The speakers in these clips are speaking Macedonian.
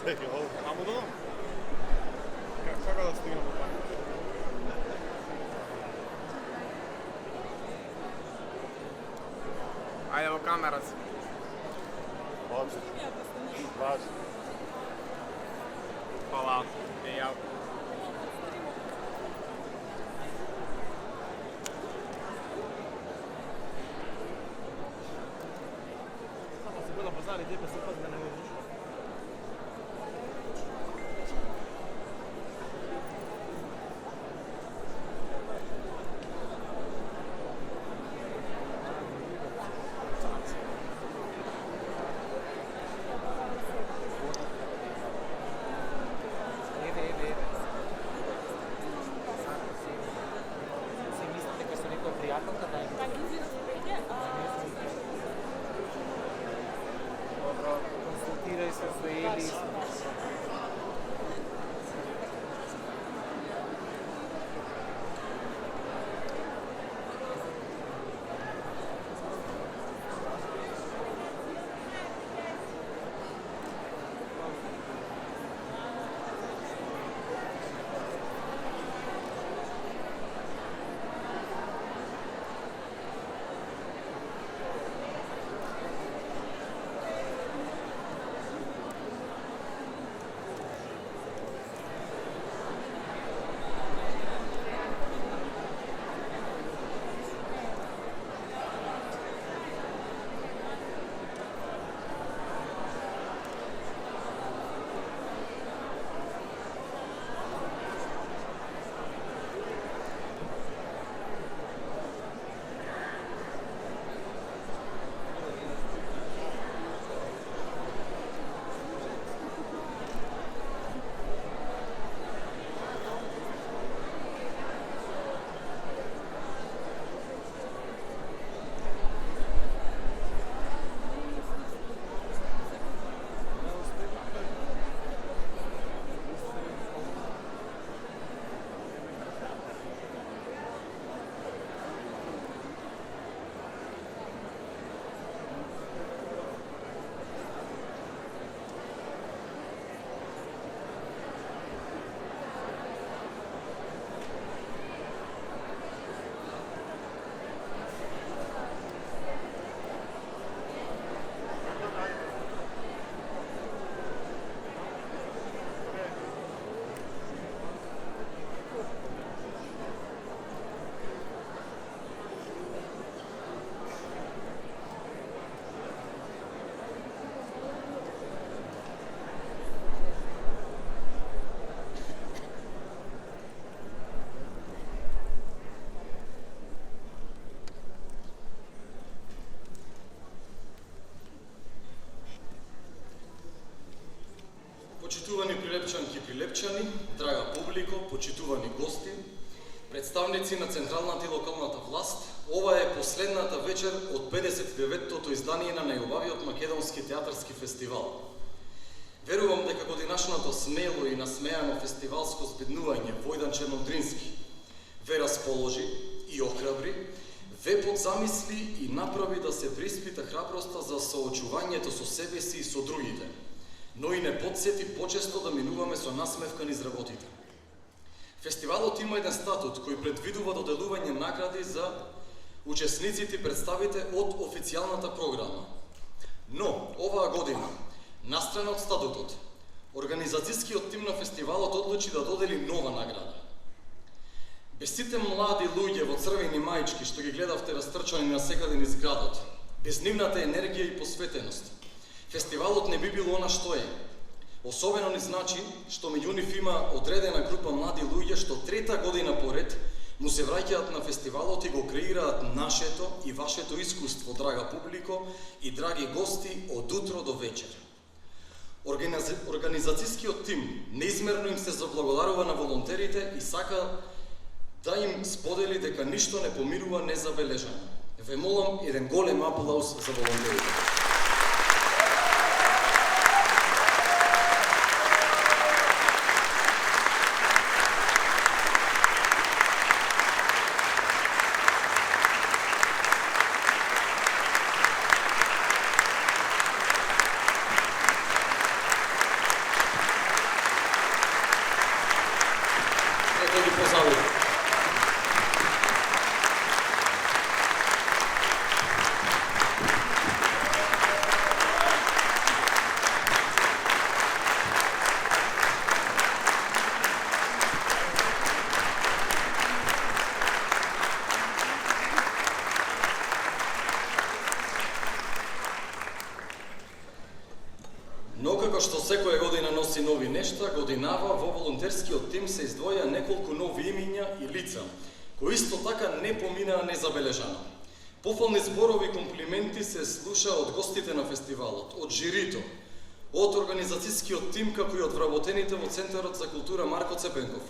Амо додам? Како да стигнам од таму? Ајде во камера си. Важно. Хвала. Не јав. Само се гледа базар и тебе се пази да не видиш. Почитувани прилепчанки и прилепчани, драга публико, почитувани гости, представници на централната и локалната власт, ова е последната вечер од 59-тото издание на најубавиот македонски театарски фестивал. Верувам дека годинашното смело и насмеано фестивалско збеднување Војдан Чернодрински ве расположи и охрабри, ве подзамисли и направи да се приспита храброста за соочувањето со себе си и со другите, но и не подсети почесто да минуваме со насмевка низ работите. Фестивалот има еден статут кој предвидува доделување награди за учесниците и представите од официјалната програма. Но, оваа година, настрана од статутот, организацијскиот тим на фестивалот одлучи да додели нова награда. Без сите млади луѓе во црвени маички што ги гледавте растрчани насекаде низ градот, без нивната енергија и посветеност, фестивалот не би било она што е. Особено ни значи што меѓу нив има одредена група млади луѓе што трета година поред му се враќаат на фестивалот и го креираат нашето и вашето искуство, драга публико и драги гости, од утро до вечер. Организацијскиот тим неизмерно им се заблагодарува на волонтерите и сака да им сподели дека ништо не поминува незабележано. Ве молам еден голем аплауз за волонтерите. Но како што секоја година носи нови нешта, годинава во волонтерскиот тим се издвоја неколку нови имиња и лица, кои исто така не поминаа незабележано. Пофални зборови и комплименти се слуша од гостите на фестивалот, од жирито, од организацијскиот тим, како и од вработените во Центарот за култура Марко Цепенков.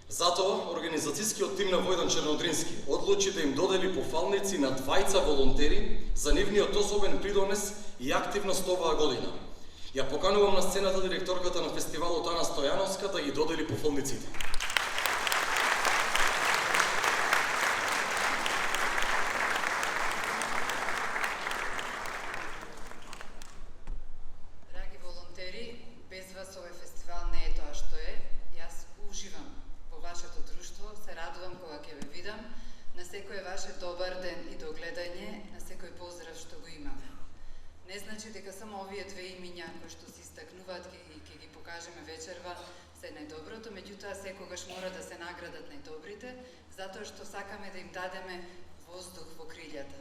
Затоа, организацијскиот тим на Војдан Чернодрински одлучи да им додели пофалници на двајца волонтери за нивниот особен придонес и активност оваа година. Ја поканувам на сцената директорката на фестивалот Ана Стојановска да ги додели пофалниците. Драги волонтери, без вас овој фестивал не е тоа што е. Јас уживам во вашето друштво, се радувам кога ќе ве видам. На секој ваше добар ден и догледање, на секој поздрав што го имаме. Не значи дека само овие две имиња кои што се истакнуваат ќе ги покажеме вечерва се најдоброто, меѓутоа секогаш мора да се наградат најдобрите, затоа што сакаме да им дадеме воздух во крилјата.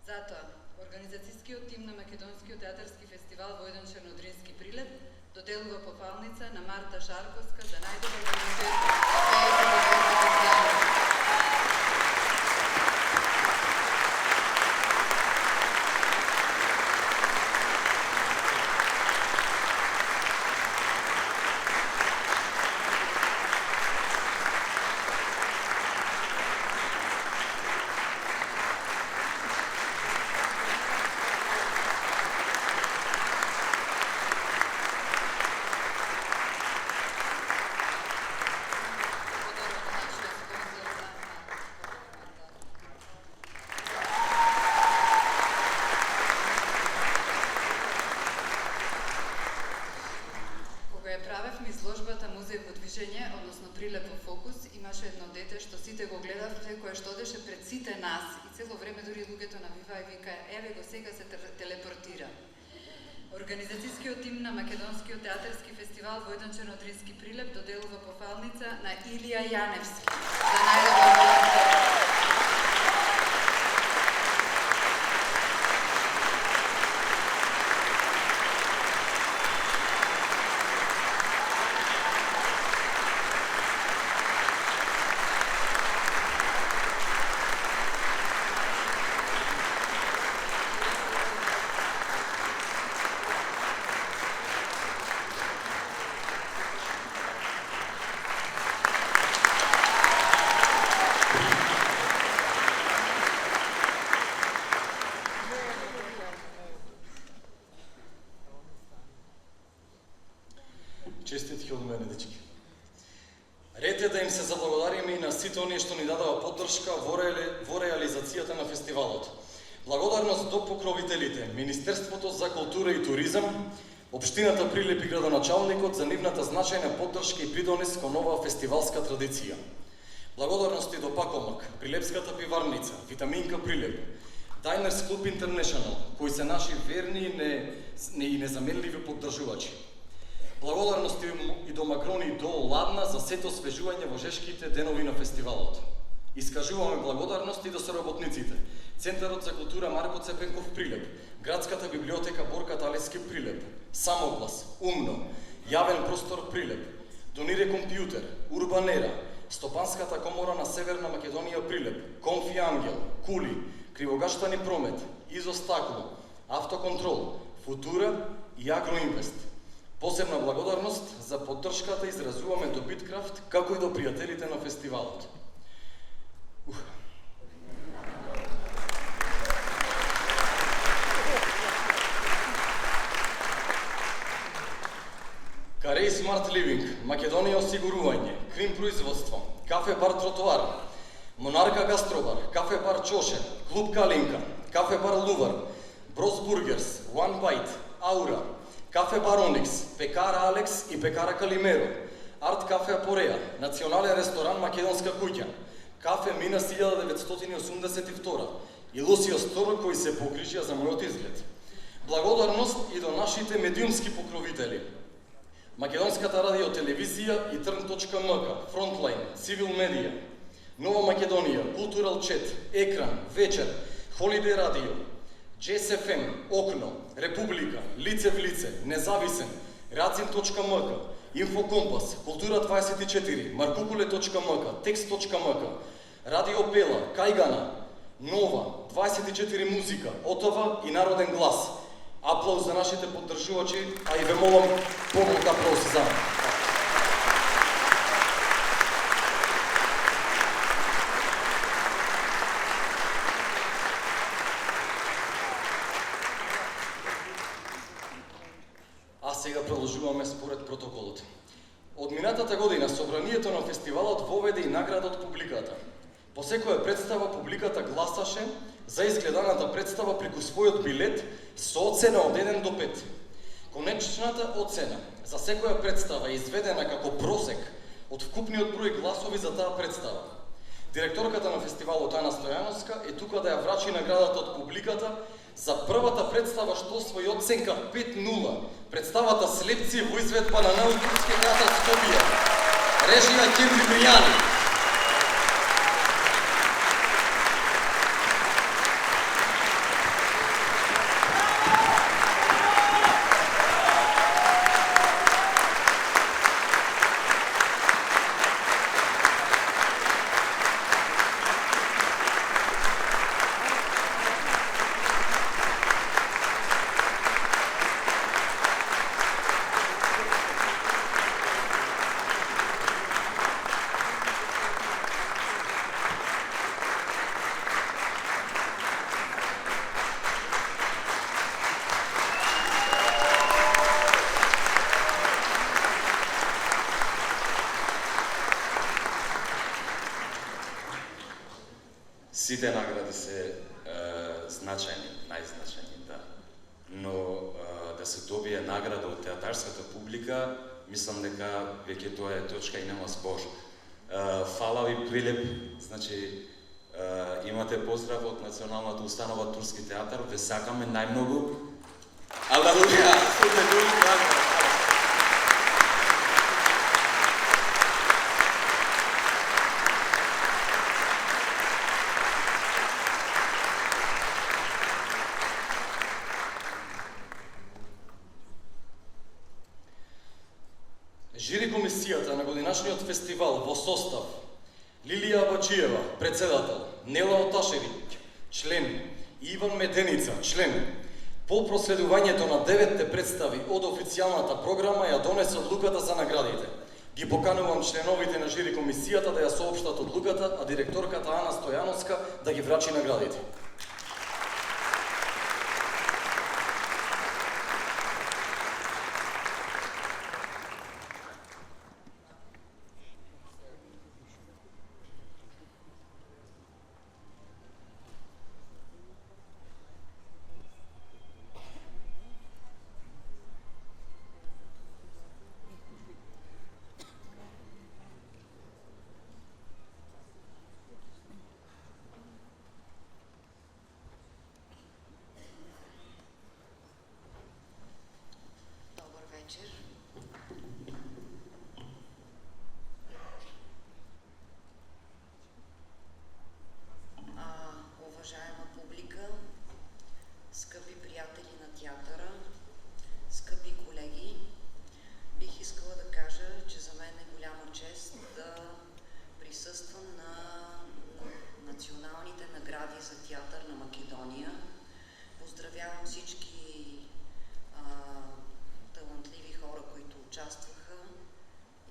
Затоа, организацијскиот тим на Македонскиот театарски фестивал Војдан Чернодрински Прилеп доделува пофалница на Марта Шарковска за најдобар волонтер во односно Прилеп во фокус, имаше едно дете што сите го гледавте, кое што одеше пред сите нас и цело време дури луѓето навива и вика, еве го сега се телепортира. Организацијскиот тим на Македонскиот театарски фестивал Војдан Чернодрински Прилеп доделува пофалница на Илија Јаневски за најдобар волонтер. Честитки од мене, дечки. Ред е да им се заблагодариме и на сите оние што ни дадава поддршка во реализацијата на фестивалот. Благодарност до покровителите, Министерството за култура и туризам, Општината Прилеп и градоначалникот за нивната значајна поддршка и придонес кон оваа фестивалска традиција. Благодарности до Пакомак, Прилепската пиварница, Витаминка Прилеп, Diners Club International, кои се наши верни и незаменливи поддржувачи. Благодарности и до Макрони и до Ладна за сето освежување во жешките денови на фестивалот. Искажуваме благодарности до соработниците, Центарот за култура Марко Цепенков Прилеп, Градската библиотека Борка Талески Прилеп, Самоглас, Умно, Јавен простор Прилеп, Донире компјутер, Урбанера, Стопанската комора на Северна Македонија Прилеп, Конфи Ангел, Кули, Кривогаштани Промет, Изостакло, Автоконтрол, Футура и Агроинвест. Посебна благодарност за поддршката изразуваме до Биткрафт, како и до пријателите на фестивалот. Кареј Смарт Ливинг, Македонија осигурување, Крим производство, Кафе бар Тротоар, Монарка Гастробар, Кафе бар Чоше, Клуб Калинка, Кафе бар Лувар, Брос Бургерс, One Bite, Аура, Кафе бар Оникс, Пекара Алекс и Пекара Калимеро, Арт Кафе Апореа, Национален ресторан Македонска куќа, Кафе Минас 1982 и Лусио Стор кои се погрижија за мојот изглед. Благодарност и до нашите медиумски покровители. Македонската радиотелевизија и Trn.mk, Frontline, Civil Media, Нова Македонија, Cultural Chat, Екран, Вечер, Holiday Radio, JSFM, Окно, Република, Лице в лице, Независен, Racin.mk, Инфокомпас, Култура24, Маркукуле.mk, Текст.mk, Радио Пела, Кајгана, Нова, 24 музика, ОТВ и Народен глас. Аплауз за нашите поддржувачи, а и ве молам поволк аплауз за нас. А сега продолжуваме според протоколот. Од минатата година собранието на фестивалот воведе и награда од публиката. По секоја представа публиката гласаше за изгледаната представа преку својот билет со оцена од 1 до 5. Конечната оцена за секоја представа е изведена како просек од вкупниот број гласови за таа представа. Директорката на фестивалот Ана Стојановска е тука да ја врачи наградата од публиката за првата представа што освои оценка 5-0. Представата Слепци во изведба на Наутурски театар Скопје. Режија Кирли Бријани. Сите награди се значајни, најзначајни, да. Но да се добие награда од театарската публика, мислам дека веќе тоа е точка и нема збор. Фала ви Прилеп, значи имате поздрав од Националната установа Турски театар, ве сакаме најмногу. Алелуја! Жири комисијата на годинашниот фестивал во состав Лилија Абаджиева, председател, Нела Оташевиќ, член, Иван Меденица, член, по проследувањето на 9 представи од официјалната програма ја донесе одлуката за наградите. Ги поканувам членовите на жири комисијата да ја соопштат одлуката, а директорката Ана Стојановска да ги врачи наградите. Уважаема публика, скъпи приятели на театъра, скъпи колеги, бих искала да кажа, че за мен е голяма чест да присъствам на националните награди за театър на Македония. Поздравявам всички талантливи хора, които участваха,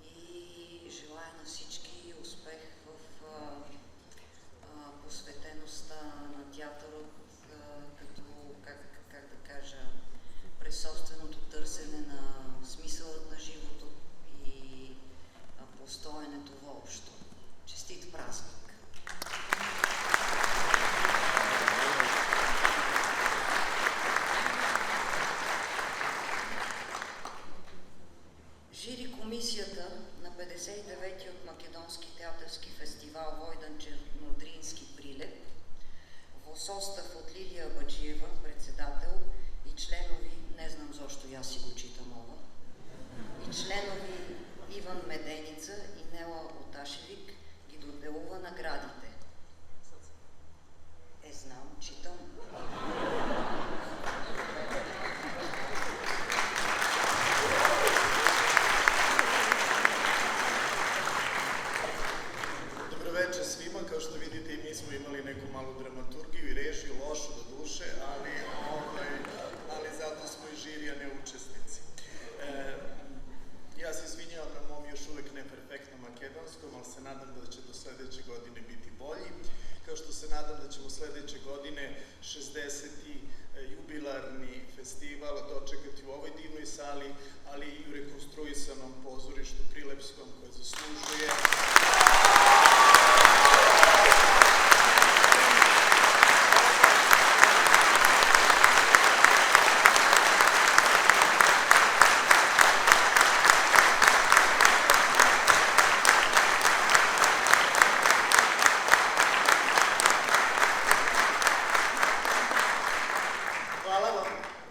и желая на всички успех в посветеността на театърът, като, как да кажа, през собственото търсене на смисълът на живото и постоянето въобщо. Честит празник! festival dočekati u ovoj divnoj sali, ali i u rekonstruisanom pozorištu Prilepskom koje zaslužuje. Hvala vam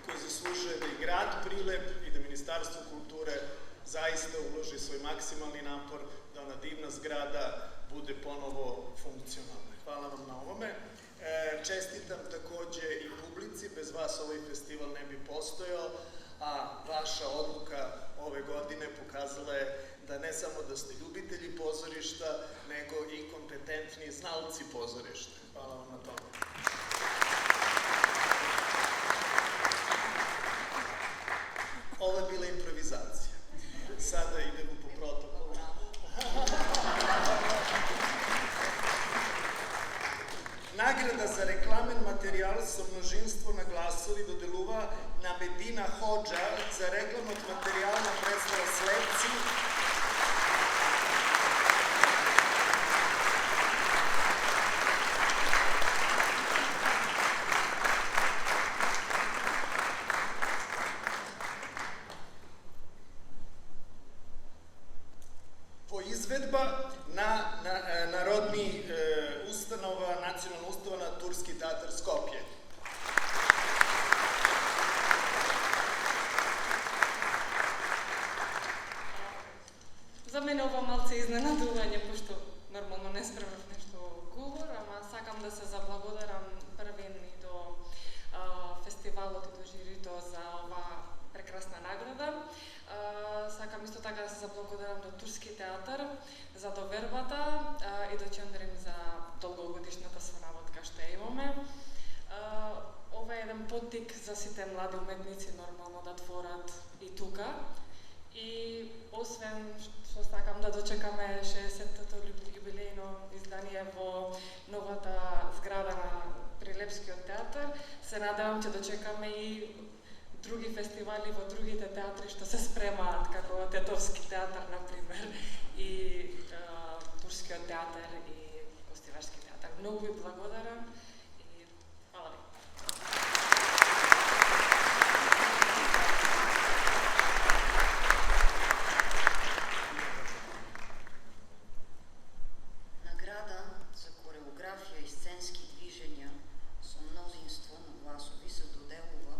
koji zaslužuje da i grad Prilep i da Ministarstvo kulture zaista uloži svoj maksimalni napor da ona divna zgrada bude ponovo funkcionalna. Hvala vam na ovome. Čestitam takođe i publici, bez vas ovaj festival ne bi postojao, a vaša odluka ove godine pokazala je da ne samo da ste ljubitelji pozorišta, nego i kompetentni znalci pozorišta. Hvala vam na tome. Ovo je bila improvizacija. Sada idemo po protokolu. Nagrada za reklamen materijal со множинство на гласови доделува на Медина Ходжа за рекламот материјал на представа Слепци. По изведба на народни установа, национална установа на Турски театар Скопје. За мене ова малце изненадување, пошто нормално не спремав нешто говор, ама сакам да се заблагодарам првени до фестивалот и до жирито за ова прекрасна награда. Сакам исто така да се заблагодарам до Турски театар за довербата и да чендрим за долгогодишната соработка што имаме. Ова е еден поттик за сите млади уметници нормално да творат и тука. И освен што сакам да дочекаме 60-тото јубилејно издание во новата зграда на Прилепскиот театар, се надевам ќе дочекаме и други фестивали во другите театри што се спремаат, како Тетовски театар, например, и Турскиот театар и Костиварски театар. Многу ви благодарам и фала ви. Награда за кореографија и сценски движења со мнозинство на гласови се доделува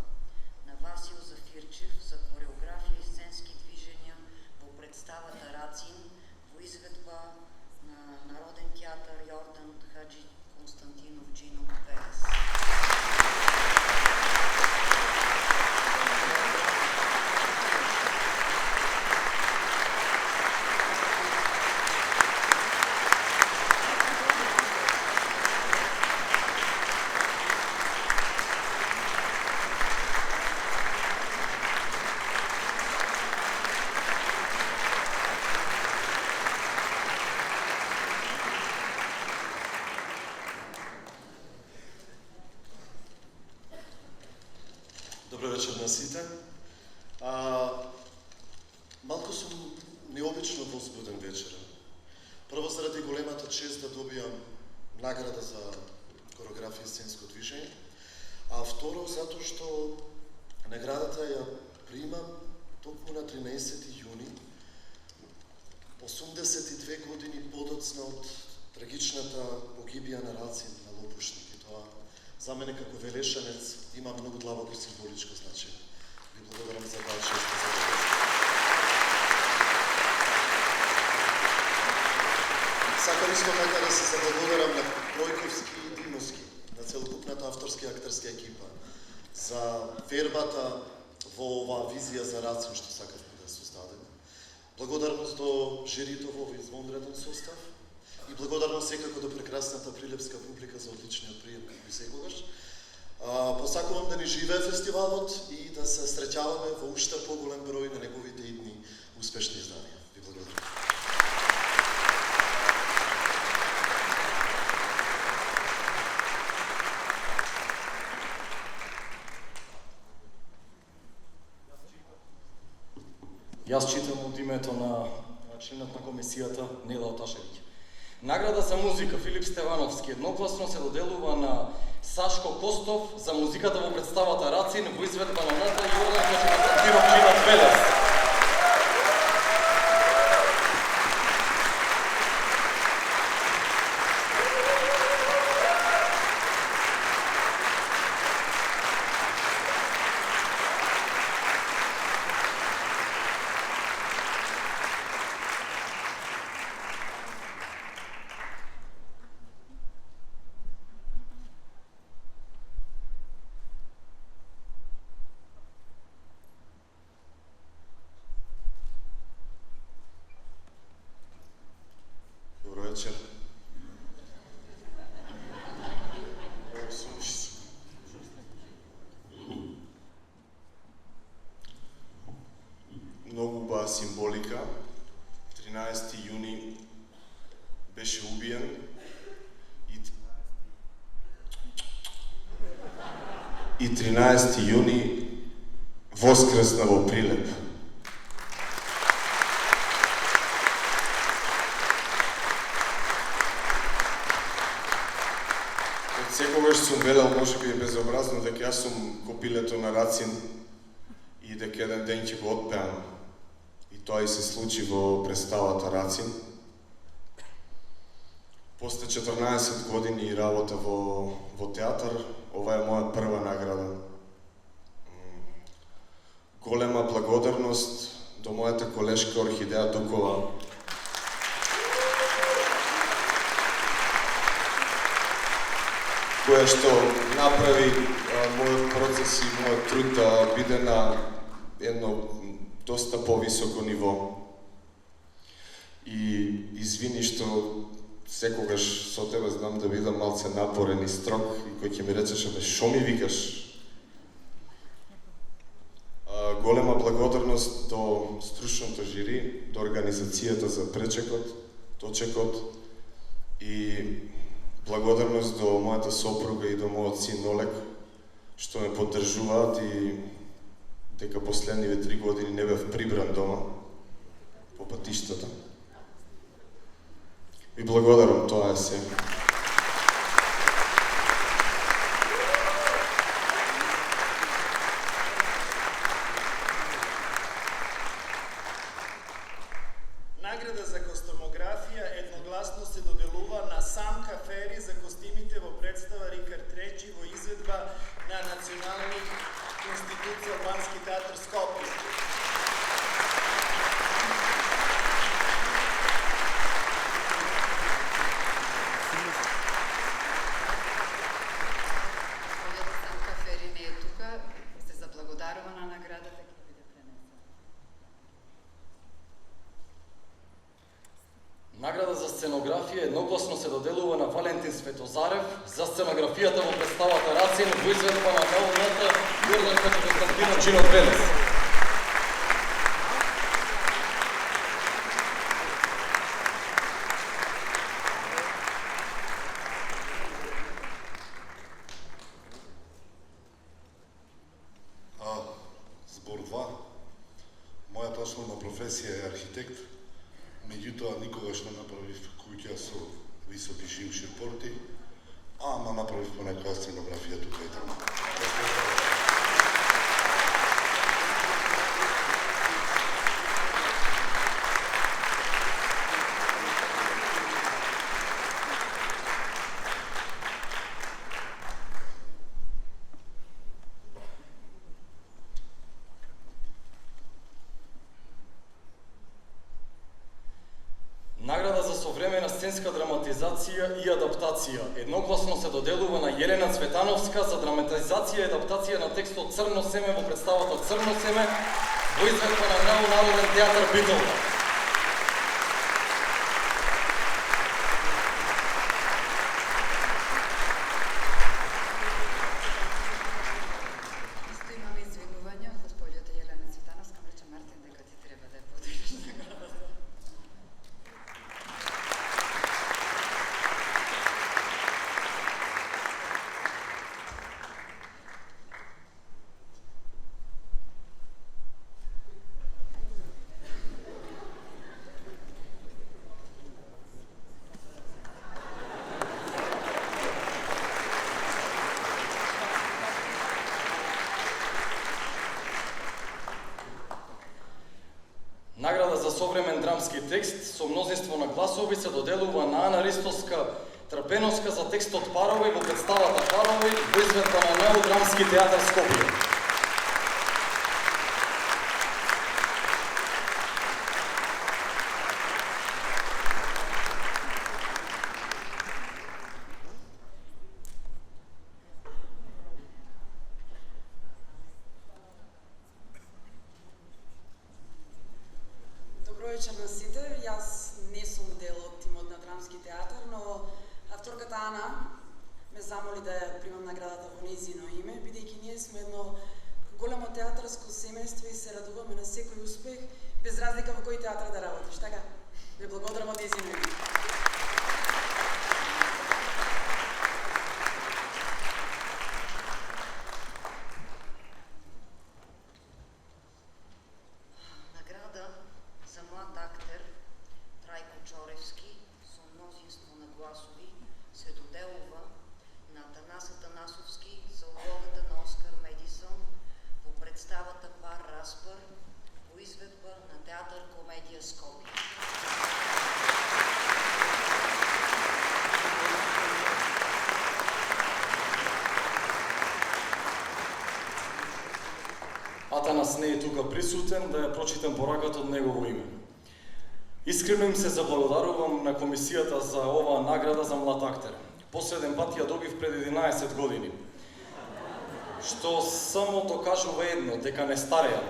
на Васил Зафирчев за кореографија и сценски движења во представата Рацин во изведба на Народен театар Јордан Хаджи Константинов Джино Перес. Добро вечер на сите. Малку сум необично возбуден вечера. Прво заради големата чест да добијам награда за кореографија и сценско движење, а второ затоа што наградата ја примам токму на 13 јуни, 82 години подоцна од трагичната погибија на Рацин на Лопушник. И тоа за мене како велешанец има многу длабоко символичко значење. Ви благодарам за таа чест. Сакам исто така да се заблагодарам на Пројковски и Димовски, на целокупната авторска и актерска екипа за вербата во оваа визија за Рацин што сакавме да создадеме. Благодарност до жирито во овој извонреден состав и благодарност секако до прекрасната прилепска публика за одличниот прием како и секогаш. Посакувам да ни живее фестивалот и да се среќаваме во уште поголем број на неговите идни успешни изданија. Ви благодарам. Јас читам од името на членот на комисијата Нела Оташевиќ. Награда за музика Филип Стевановски едногласно се доделува на Сашко Костов за музиката во представата Рацин во изведба на Ната Јордан Константинов Чинат Велес. вечер. Многу убава символика. 13 јуни беше убиен и 13 јуни воскресна во Прилеп. Секогаш сум велел, можеби е безобразно, дека јас сум копилето на Рацин и дека еден ден ќе го отпеам. И тоа и се случи во представата Рацин. После 14 години работа во театар, ова е моја прва награда. Голема благодарност до мојата колешка Орхидеја Дукова, која што направи мојот процес и мојот труд да биде на едно доста повисоко ниво. И извини што секогаш со тебе знам да бидам малце напорен и строг и кој ќе ми речеше, бе, шо ми викаш? Голема благодарност до стручното жири, до организацијата за пречекот, точекот и благодарност до мојата сопруга и до мојот син Олег, што ме поддржуваат и дека последниве 3 години не бев прибран дома по патиштата. Ви благодарам, тоа е се. Награда за костомографија едногласно се доделува на Самка Фери за костимите во представа Рикард III во изведба на Национални институција Албански театар Скопје. Самка Фери не е тука, се заблагодарува на наградата, ќе биде пренесена. Награда за сценографија едногласно се доделува на Валентин Светозарев за сценографијата во представата Рацин во изведба на Ната Јордан Константинов Чинот Велес. Збор 2. Мојата основна професија е архитект, меѓутоа никогаш не направив куќа со високи живши порти, ама направив понекоја сценографија тука и таму. Награда за современа сценска драматизација и адаптација едногласно се доделува на Јелена Цветановска за драматизација и адаптација на текстот Црно семе во представата Црно семе во изведба на Народен театар Битолта. Исто имаме извинување од госпоѓата Јелена Цветановска, рече Мартин дека ти треба да ја поделиш наградата. современ драмски текст со мнозинство на гласови се доделува на Ана Ристовска Трпеновска за текстот Парови во представата Парови во изведба на Неодрамски театар Скопје. Добро вечер на сите. Јас не сум дел од тимот на Драмски театар, но авторката Ана ме замоли да ја примам наградата во нејзино име, бидејќи ние сме едно големо театарско семејство и се радуваме на секој успех, без разлика во кој театар да работиш, така? Ве благодарам од нејзино име. Награда за млад актер Трајко Чоревски со мнозинство на гласови се доделува на Атанас Атанасовски за улогата на Оскар Медисон во представата Пар Распар во изведба на Театар Комедија Скопје. Атанас не е тука присутен, да ја прочитам пораката од негово име. Искрено им се заблагодарувам на комисијата за оваа награда за млад актер. Последен пат ја добив пред 11 години. Што само докажува едно, дека не стареам.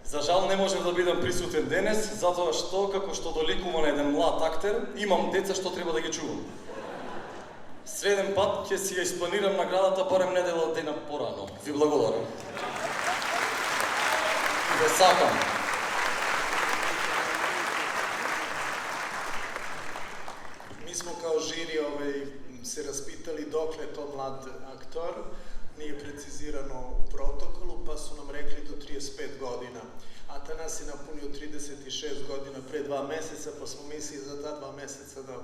За жал не можев да бидам присутен денес, затоа што, како што доликува на еден млад актер, имам деца што треба да ги чувам. Следен пат ќе си ја испланирам наградата барем недела дена порано. Ви благодарам. И ве сакам. Mi smo kao žiri se raspitali dokle je to mlad aktor, nije precizirano u protokolu, pa su nam rekli do 35 godina. Atanas je napunio 36 godina pre 2 meseca, pa smo mislili za ta 2 meseca da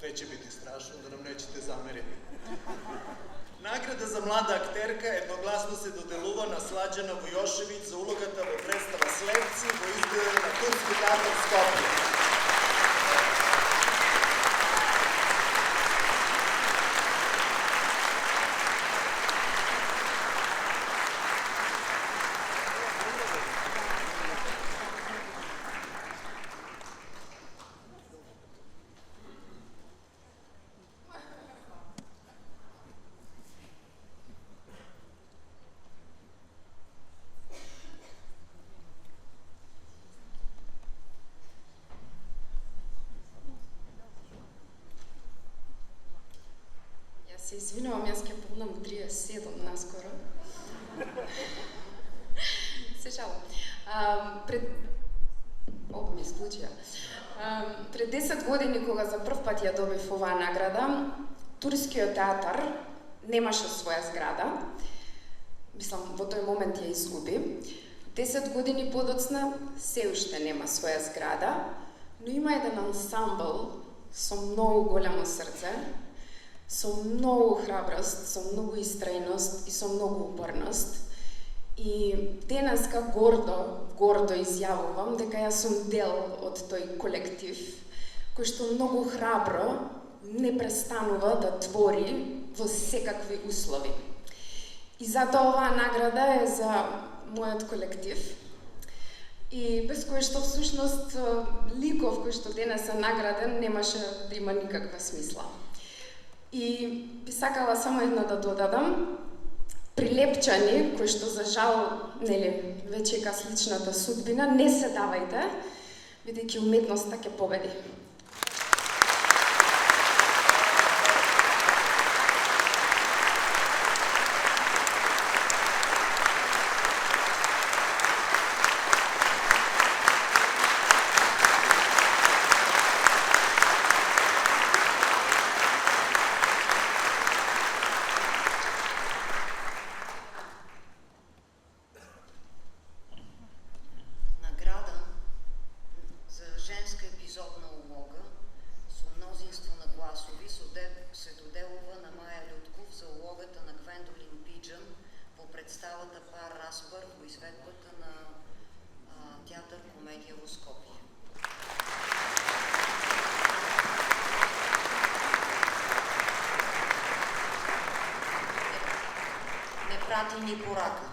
neće biti strašno, da nam nećete zameriti. Nagrada za mlada akterka jednoglasno se dodelува na Slađana Vujošević za ulogata во predstava Slepci во izgleda na Turski teatr Skopje. Се извинувам, јас ќе полнам 37 наскоро. Се шалам. Ово ми случија. Пред 10 години, кога за прв пат ја добив оваа награда, Турскиот театар немаше своја зграда. Мислам, во тој момент ја изгуби. 10 години подоцна, се уште нема своја зграда, но има еден ансамбл со многу голямо срце, со многу храброст, со многу истрајност и со многу упорност. И денеска гордо изјавувам дека јас сум дел од тој колектив, кој што многу храбро не престанува да твори во секакви услови. И затоа оваа награда е за мојот колектив, и без кој што всушност ликов кој што денес е награден немаше да има никаква смисла. И би сакала само една да додадам, Прилепчани, кои што за жал, нели, веќе ка сличната судбина, не се давајте, бидејќи уметноста ќе победи. театар комедија во Скопје. Не прати ни порака.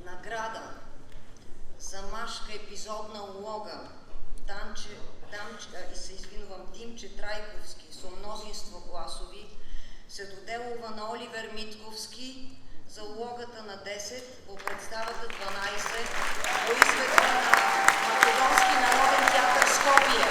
Награда за машка епизодна улога Димче Трајковски со мнозинство гласови се доделува на Оливер Митковски за улогата на 10 во представата 12 во изведба на Македонски народен театар Скопје.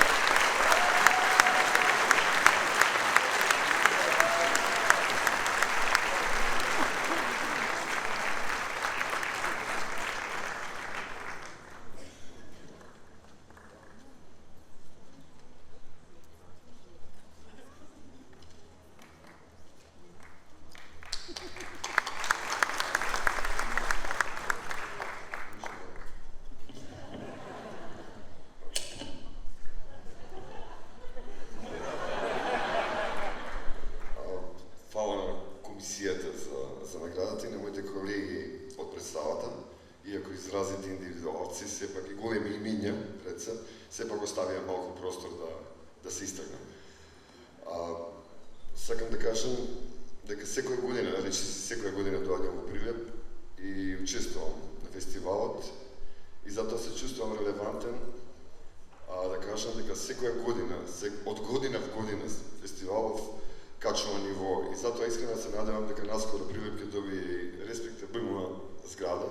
за наградата и на моите колеги од представата, иако изразите индивидуалци, сепак и големи имиња пред се, сепак оставија малку простор да се истргна. Сакам да кажам дека секоја година доаѓам во Прилеп и учествувам на фестивалот и затоа се чувствувам релевантен да кажам дека секоја година, од година в година фестивалов качува ниво и затоа искрено се надевам дека наскоро Прилеп ќе добие респектабилна зграда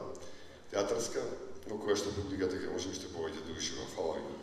театарска, во која што публиката ќе може уште повеќе да ушива. Фала ви.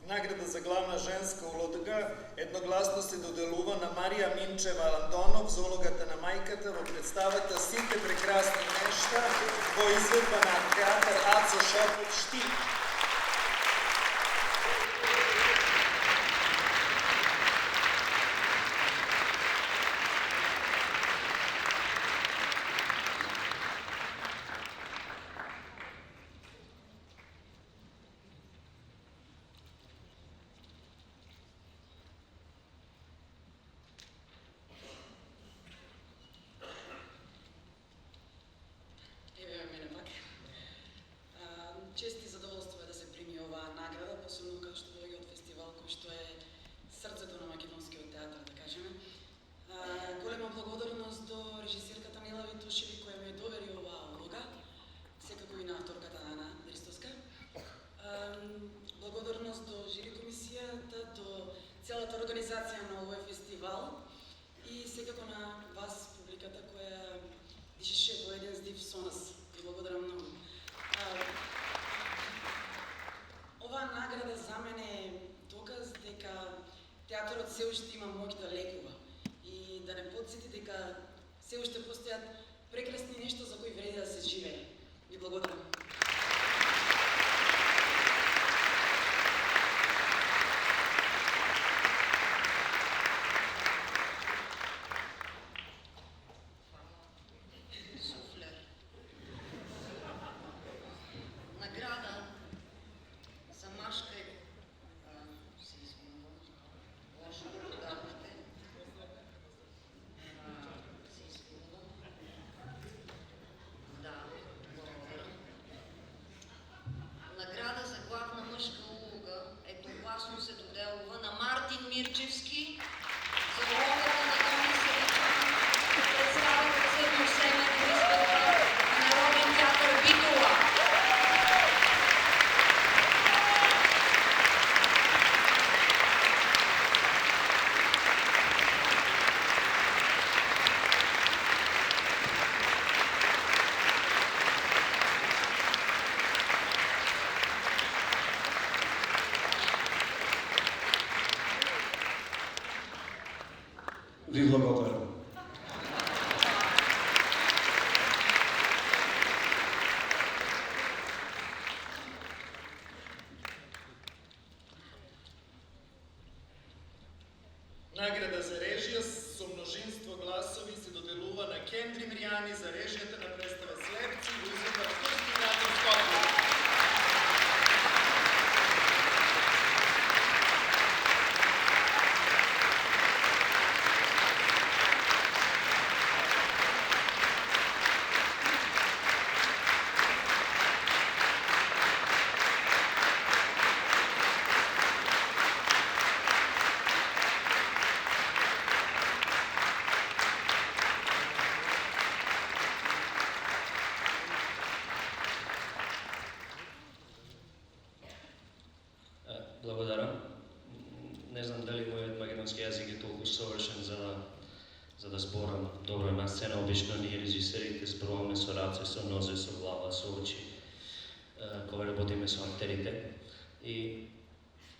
Награда за главна женска улога едногласно се доделува на Марија Минчева Андонов за улогата на мајката во представата Сите прекрасни нешта во изведба на театар Ацо Шопот Штип. Чест и задоволство е да се прими оваа награда, посебно кај што доаѓа од фестивал кој што е срцето на македонскиот театар, да кажеме. Голема благодарност до режисерката Нела Витошеви која ми довери оваа улога, секако и на авторката Ана Дристовска. Благодарност до жири комисијата, до целата организација на овој фестивал и секако на вас, публиката, која дишеше во еден здив со нас. Ви благодарам многу. Оваа награда за мене е доказ дека театарот се уште има моќ да лекува и да не потсети дека се уште постојат прекрасни нешта благодарам. Награда за режија со множинство гласови се доделува на Кендри Мријани за режијата на представа Слепци во изvedба на Турски театар Скопје. Благодарам. Не знам дали мојот македонски јазик е толку совршен за да зборам добро на сцена. Обично ние режисерите зборуваме со раце, со нозе, со глава, со очи, кога работиме со актерите. И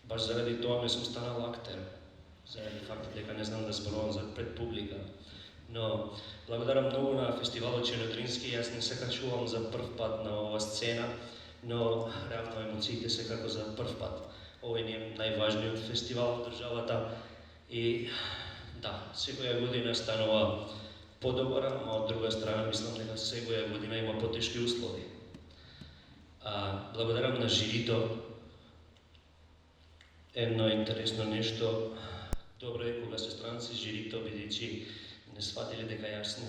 баш заради тоа не сум станал актер, заради фактот дека не знам да зборувам пред публика. Но благодарам многу на фестивалот Чернодрински. Јас не се качувам за прв пат на оваа сцена, но реално емоциите се како за прв пат. Овој е најважниот фестивал во државата и да, секоја година станува подобра, но од друга страна мислам дека секоја година има потешки услови. Благодарам на жирито. Едно интересно нешто, добро е кога се странци жирито, бидејќи не сватиле дека јас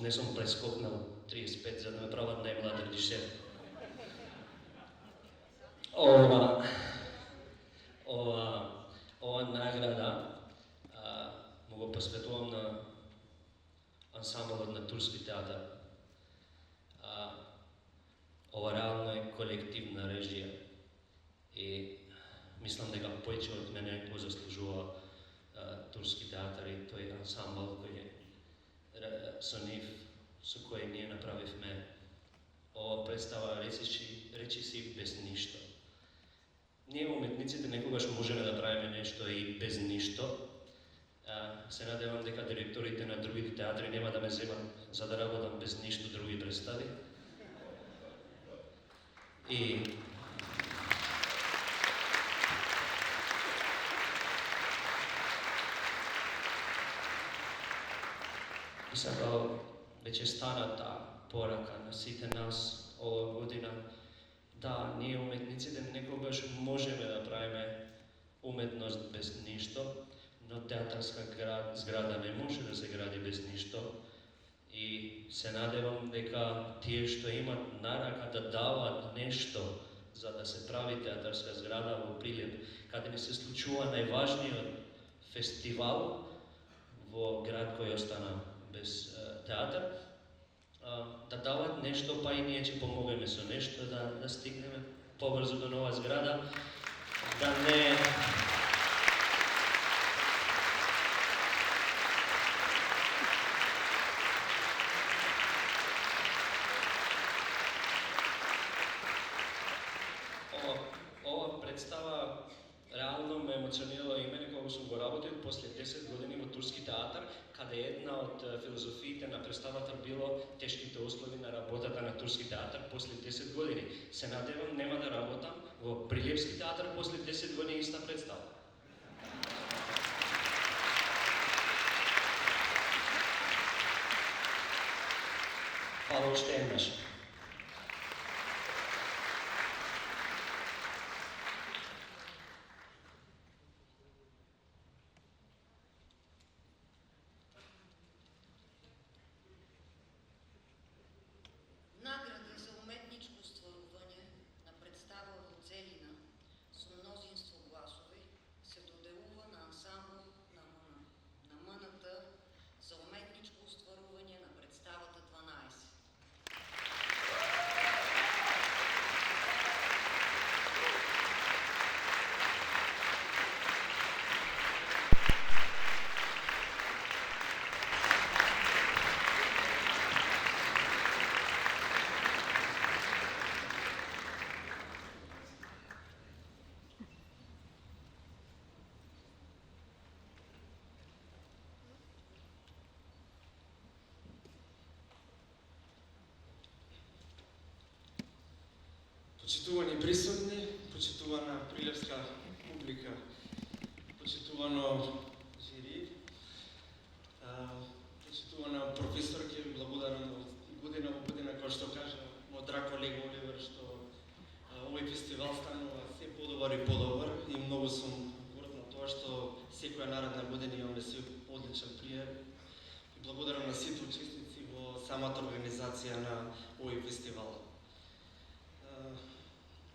не сум прескокнал 35 за да ме прават најмлад режисер. Ова награда му го посветувам на ансамблот на Турски театар. Ова реално е колективна режија и мислам дека повеќе од мене го заслужува Турски театар и тој ансамбл кој со нив, со кој ние направивме ова представа речи си без ништо. Ние уметниците некогаш можеме да правиме нешто и без ништо. Се надевам дека директорите на другите театри нема да ме земат за да работам без ништо други представи. И сакал веќе стана таа порака на сите нас ова година. Да, ние уметниците некогаш можеме да правиме уметност без ништо, но театарска зграда не може да се гради без ништо. И се надевам дека тие што имат нарака да дават нешто за да се прави театарска зграда во Прилеп, каде не се случува најважниот фестивал во град кој остана без театар, да дават нешто, па и ние ќе помогнеме со нешто да стигнеме побрзо до нова зграда, да не ова представа реално ме емоционирала и мене кога сум го работил после 10 години во Турски театар, каде една од филозофиите на представата било тешките услови на работата на Турски театар после 10 години. Се надевам нема да работам во Прилепски театар после 10 години иста представа. Фала уште еднаш. Награда за уметничко стварување на представа во целина со мнозинство гласови се доделува на ансамбл на МНТ за уметничко стварување на представата 12. Почитувани присутни, почитувана прилепска публика, почитувано жири, почитувана професорке, ви благодарам година во година, кој што кажа мој драг колега Оливер, што овој фестивал станува се подобар и подобар и многу сум горд на тоа што секоја наредна година имаме се одличен прием и благодарам на сите учесници во самата организација на овој фестивал.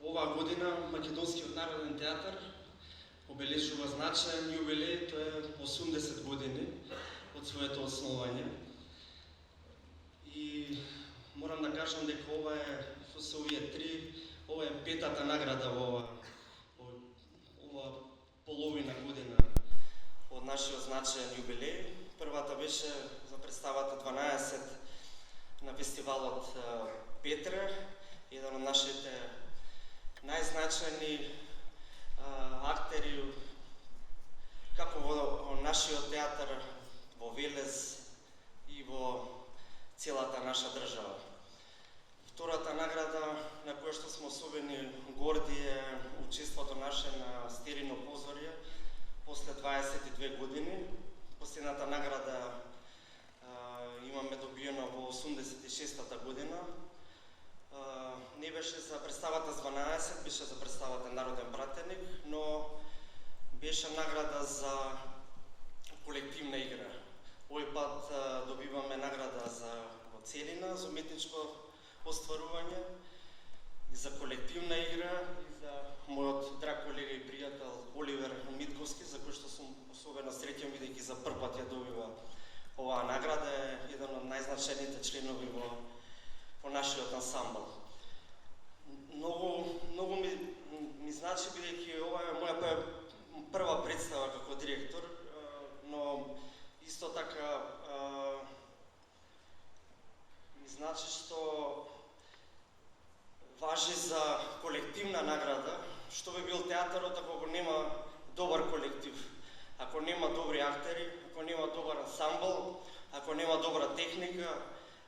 Оваа година Македонскиот народен театар обележува значаен јубилеј, тоа е 80 години од своето основање. И морам да кажам дека ова е со овие ова е петата награда во ова половина година од нашиот значаен јубилеј. Првата беше за представата 12 на фестивалот Петре, еден од нашите најзначајни актери како во нашиот театар во Велес и во целата наша држава. Втората награда на која што сме особени горди е учеството наше на Стерино позорје после 22 години. Последната награда имаме добиена во 86-та година. Не беше за представата с 12, беше за представата Народен пратеник, но беше награда за колективна игра. Овој пат добиваме награда за целина, за уметничко остварување и за колективна игра и за мојот драг колега и пријател Оливер Митковски, за кој што сум особено среќен бидејќи за прв пат ја добива оваа награда, е еден од најзначајните членови во нашиот ансамбл. Многу ми значи бидејќи ова е моја прва представа како директор, но исто така ми значи што важи за колективна награда, што би бил театарот ако го нема добар колектив, ако нема добри актери, ако нема добар ансамбл, ако нема добра техника,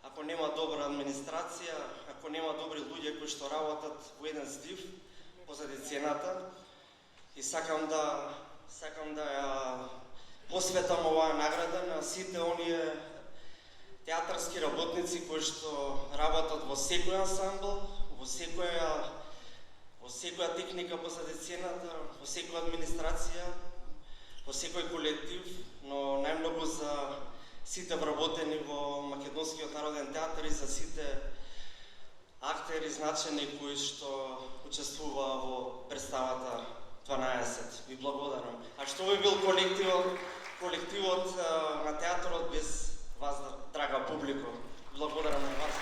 ако нема добра администрација, ако нема добри луѓе кои што работат во еден здив позади сцената. И сакам да ја посветам оваа награда на сите оние театарски работници кои што работат во секој ансамбл, во секоја техника позади сцената, во секоја администрација, во секој колектив, но најмногу за сите вработени во Македонскиот народен театар и за сите актери значени кои што учествуваа во представата 12. Ви благодарам. А што би бил колективот на театарот без вас, драга публико? Благодарам на вас.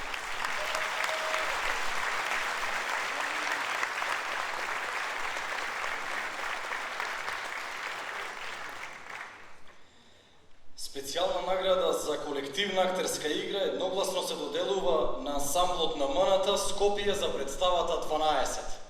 Специјална награда за колективна актерска игра едногласно се доделува на ансамблот на МНТ Скопје за представата 12.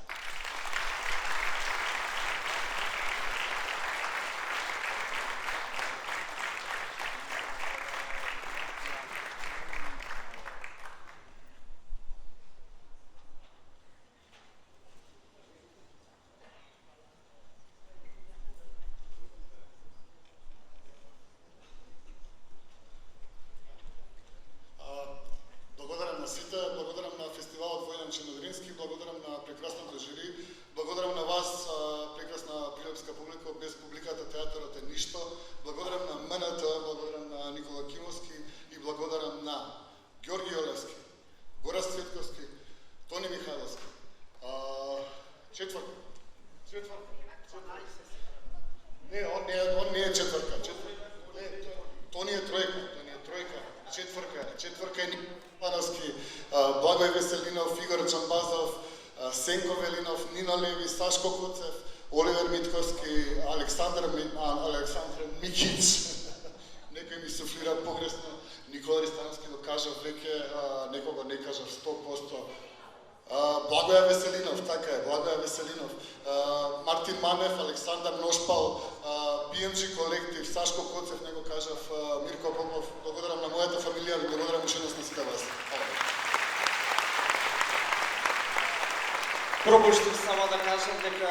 Пропуштив само да кажам дека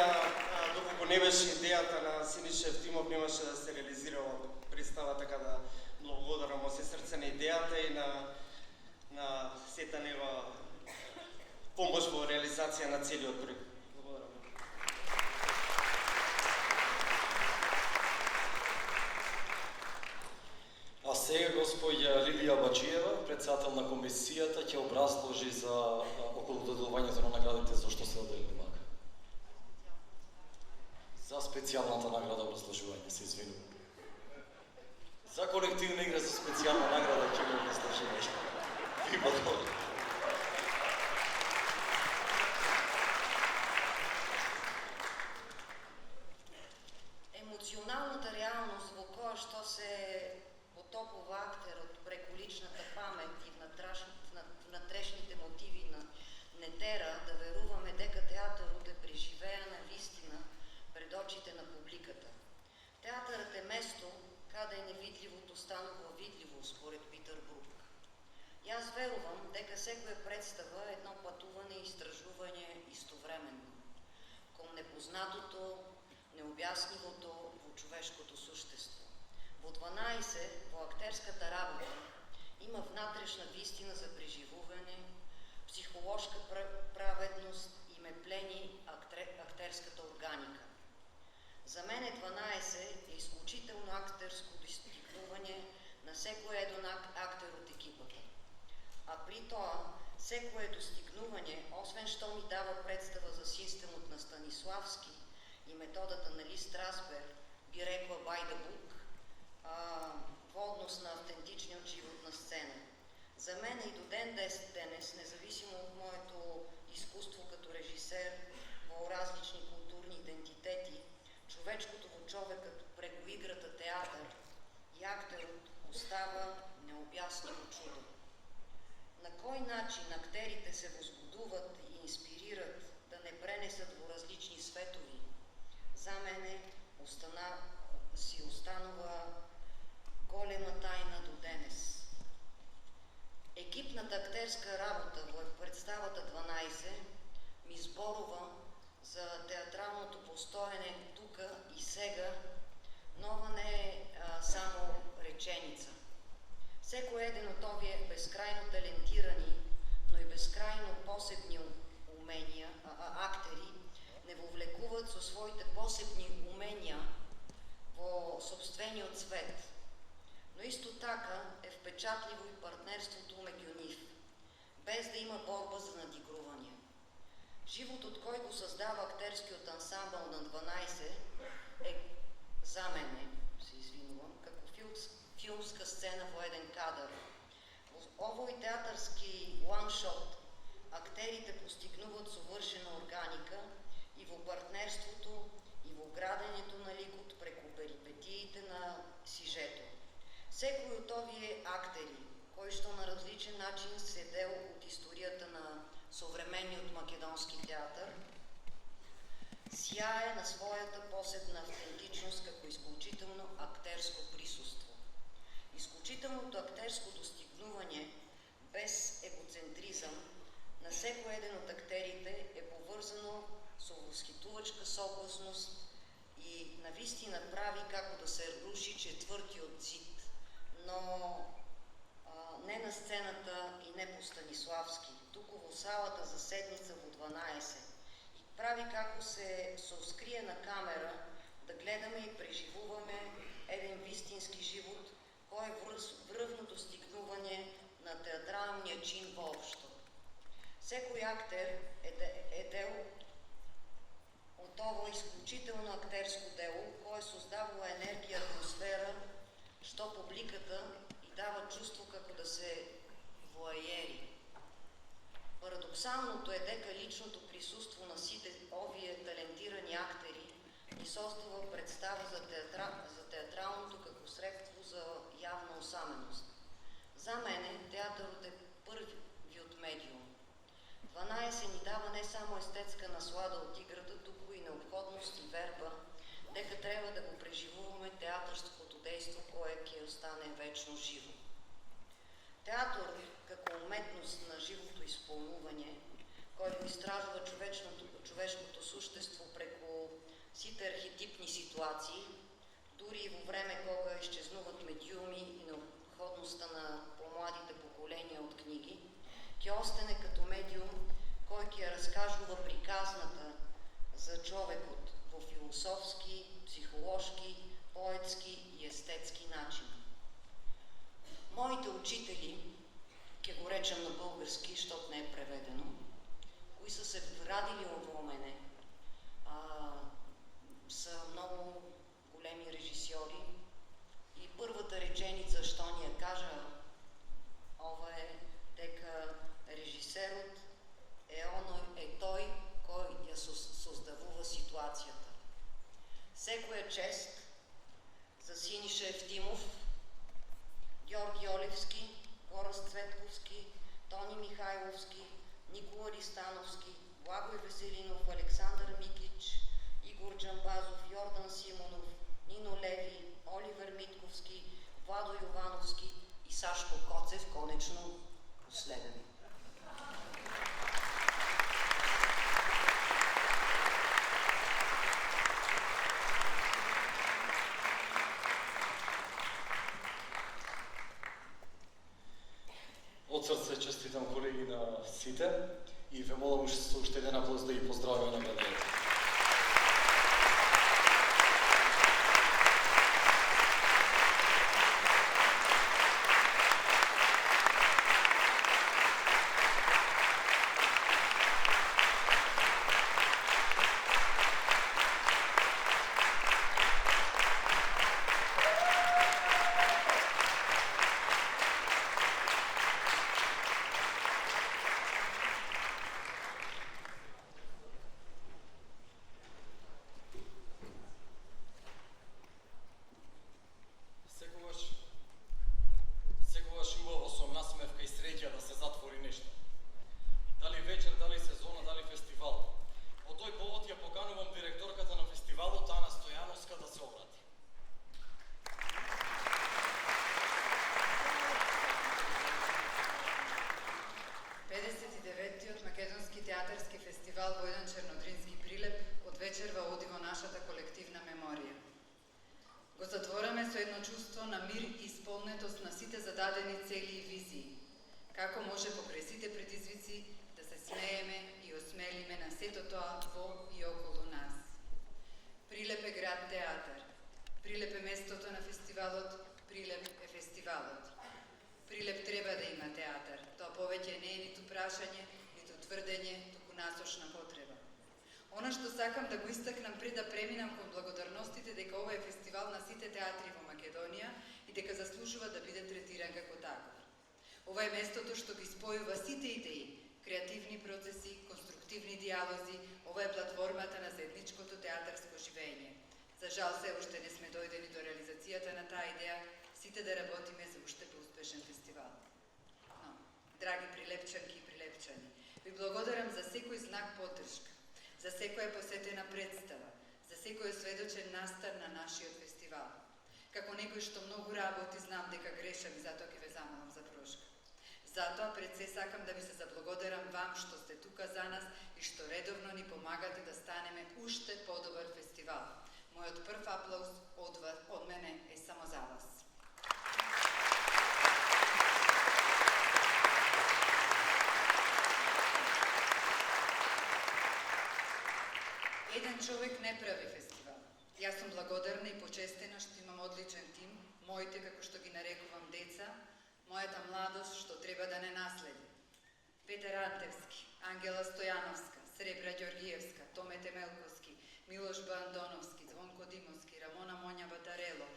доколку не беше идејата на Синиша Евтимов, немаше да се реализирала представа, така да благодарам од се срце на идејата и на сета нева помош во реализација на целиот проект. Благодарам. А сега господја Лилија Баджиева, председател на комисијата, ќе образложи за околу доделувањето на наградите за што се доделени мака. За специјалната награда образложување, се извинувам. За колективна игра за специјална награда ќе го образложи. Има добро. Емоционалната реалност во која што се потопува актерот преку личната памет и внатрешните мотиви на не тера да веруваме дека театарот е преживеана вистина пред очите на публиката. Театарот е место каде невидливото станува видливо, според Питер Брук. Јас верувам дека секоја представа е едно патување и истражување истовременно кон непознатото, необјаснивото во човешкото суштество. Во 12 во актерската работа има внатрешна вистина за преживување, психолошка праведност и ме плени актерската органика. За мене 12 е исклучително актерско достигнување на секој еден актер од екипата. А при тоа, секое достигнување, освен што ми дава представа за системот на Станиславски и методата на Ли Страсберг, би рекла by the book, во однос на автентичниот живот на сцена. За мене и до ден денес, независимо од моето искуство като режисер во различни културни идентитети, човечкото во човекот преку играта театар и актерот остава необјасниво чудо. На кој начин актерите се возбудуват и инспирират да не пренесат во различни светови, за мене си останува голема тајна до денес. Екипната актерска работа во представата 12 ми зборува за театралното постоење тука и сега, но ова не е само реченица. Секој еден од овие безкрајно талентирани, но и безкрајно посебни умења, актери, не вовлекуваат со своите посебни умења во собствениот свет. Но исто така е впечатливо и партнерството меѓу нив, без да има борба за надигрување. Животот кој го создава актерскиот ансамбл на 12 е, за мене, се извинувам, како филмска сцена во еден кадар. Во овој театарски one-shot актерите постигнуваат совршена органика и во партнерството и во градењето на ликот преку перипетиите на сижето. Секој од овие актери, кои што на различен начин се дел од историјата на современиот македонски театар, сјае на својата посебна автентичност како исклучително актерско присуство. Исклучителното актерско достигнување без егоцентризам на секој еден од актерите е поврзано со восхитувачка согласност и навистина прави како да се руши четвртиот зид, но не на сцената и не по Станиславски, туку во салата за седница во 12. И прави како се соскрие на камера да гледаме и преживуваме еден вистински живот кој е врвно достигнување на театралниот чин воопшто. Секој актер е дел од ово исклучително актерско дело кое создавува енергија, атмосфера, што публиката и дава чувство како да се воајери. Парадоксалното е дека личното присуство на сите овие талентирани актери ни создава представа за театралното како средство за јавна осаменост. За мене театарот е првиот медиум. 12 ни дава не само естетска наслада од играта, туку и необходност и верба, дека треба да го преживуваме театарското дејство кое ќе остане вечно живо. Театарот како уметност на живото исполнување, кој го истражува човечкото суштество преку сите архетипни ситуации, дури и во време кога исчезнуват медиуми и необходноста на помладите поколенија од книги, ќе остане като медиум кој ќе раскажува приказната за човекот во философски, психолошки, поетски и естетски начин. Моите учители, ќе го речем на български, штот не е преведено, кои са се вградили во мене, са многу големи режисьори и првата реченица што ни ја кажа ова е дека режисерот е тој кој ја создавува ситуацијата. Секоја чест за Синиша Евтимов, Георги Олевски, Горас Цветковски, Тони Михайловски, Никола Ристановски, Благој Веселинов, Александър Микич, Игор Джамбазов, Йордан Симонов, Нино Леви, Оливер Митковски, Владо Јовановски и Сашко Коцев, конечно последен. Од срце честитам колеги на сите и ве молам со уште еден аплауз да ги поздравиме наградите. Секогаш убаво со насмевка и среќа да се затвори нешто. Дали вечер, дали сезона, дали фестивал. По тој повод ја поканувам директорката на фестивалот Ана Стојановска да се обрати. Македонски театарски фестивал во еден чернодрински прилеп од вечерва оди во нашата колективна меморија. Го затвораме со едно чувство на мир и исполнетост на сите зададени цели и визии. Како може покрај сите предизвици да се смееме и осмелиме на сето тоа во и околу нас. Прилеп е град театар. Прилеп е местото на фестивалот, Прилеп е фестивалот. Прилеп треба да има театар. Тоа повеќе не е ниту прашање, ниту тврдење, туку насочна потреба. Она што сакам да го истакнам пред да преминам кон благодарностите дека ова е фестивал на сите театри во Македонија и дека заслужува да биде третиран како таков. Ова е местото што ги спојува сите идеи, креативни процеси, конструктивни диалози, ова е платформата на заедничкото театарско живење. За жал се уште не сме дојдени до реализацијата на таа идеја, сите да работиме за уште поуспешен фестивал. Но, драги прилепчанки и прилепчани, ви благодарам за секој знак поддршка, за секоја посетена представа, за секој сведочен настан на нашиот фестивал. Како некој што многу работи, знам дека грешам и затоа ќе ве замолам за прошка. Затоа пред се сакам да ви се заблагодарам вам што сте тука за нас и што редовно ни помагате да станеме уште подобар фестивал. Мојот прв аплауз од мене е само за вас. Еден човек не прави фестивал. Јас сум благодарна и почестена што имам одличен тим, моите, како што ги нарекувам, деца, мојата младост што треба да не наследи. Петер Антевски, Ангела Стојановска, Сребра Ѓоргиевска, Томе Темелковски, Милош Бандоновски, Звонко Димовски, Рамона Моња Батарело,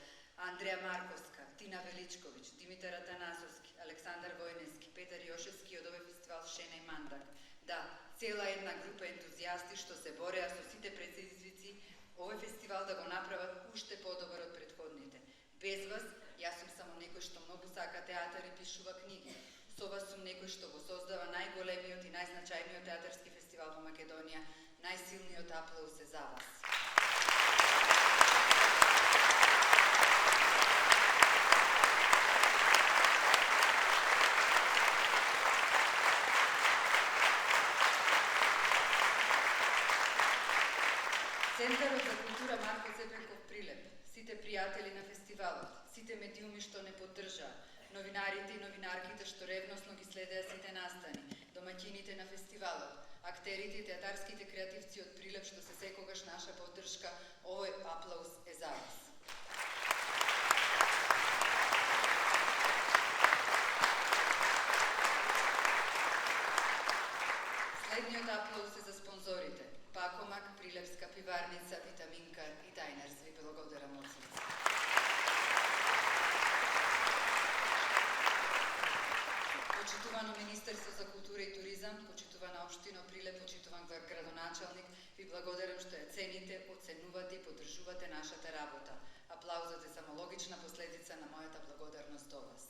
Андреја Марковска, Тина Величковиќ, Димитар Атанасовски, Александар Војненски, Петар Јошевски од овој фестивал Шена и Мандак. Да, цела една група ентузијасти што се бореа со сите предизвици овој фестивал да го направат уште подобар од претходните. Без вас, јас сум само некој што многу сака театар и пишува книги. Со вас сум некој што го создава најголемиот и најзначајниот театарски фестивал во Македонија. Најсилниот аплауз е за вас. Центарот за култура Марко Цепенков Прилеп, сите пријатели на фестивалот, сите медиуми што не поддржаа, новинарите и новинарките што ревносно ги следеа сите настани, домаќините на фестивалот, актерите и театарските креативци од Прилеп што се секогаш наша поддршка, овој аплауз е за вас. Следниот аплауз е за спонзорите. Пакомак, Прилепска пиварница, Витаминка и Тајнерс. Ви благодарам од срце. Почитувано Министерство за култура и туризам, почитувана општина Прилеп, почитуван градоначалник, ви благодарам што ја цените, оценувате и поддржувате нашата работа. Аплаузот е само логична последица на мојата благодарност до вас.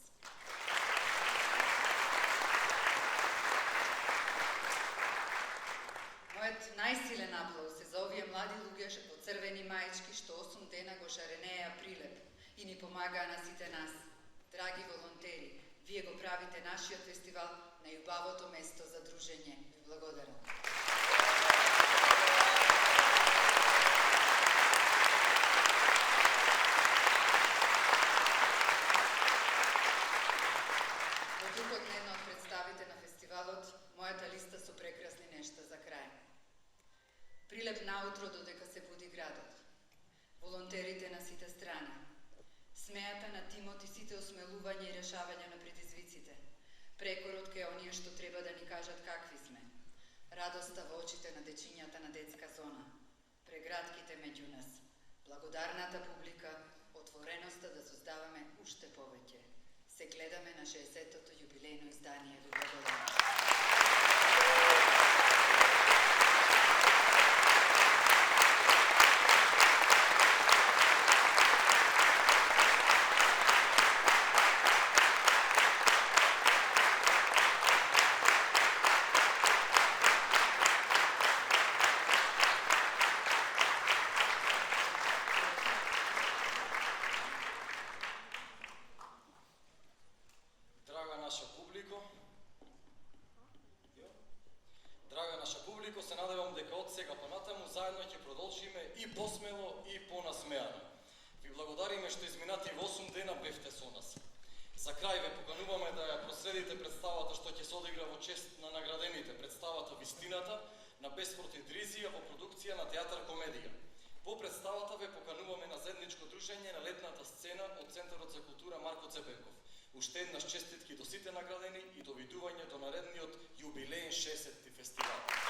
Мојот најсилен аплауз е за овие млади луѓе во црвени маички што 8 дена го шаренеа Прилеп и ни помагаа на сите нас. Драги волонтери, вие го правите нашиот фестивал најубавото место за дружење. Ви благодарам. Во духот на една од представите на фестивалот, мојата листа со прекрасни нешта за крај. Прилеп наутро додека се буди градот. Волонтерите на сите страни. Смејата на тимот и сите осмелување и решавање на предизвиците. Прекорот кај оние што треба да ни кажат какви сме. Радоста во очите на дечињата на детска зона. Прегратките меѓу нас. Благодарната публика, отвореноста да создаваме уште повеќе. Се гледаме на 60-тото јубилејно издание. Ви благодарам. Драга наша публико, се надевам дека од сега понатаму заедно ќе продолжиме и посмело и понасмеано. Ви благодариме што изминати 8 дена бевте со нас. За крај ве покануваме да ја проследите представата што ќе се одигра во чест на наградените, представата Вистината на Беспротив Дризија во продукција на Театар Комедија. По представата ве покануваме на заедничко дружење на летната сцена од Центарот за култура Марко Цепенков. Уште еднаш честитки до сите наградени и довидување до наредниот јубилеен 60-ти фестивал.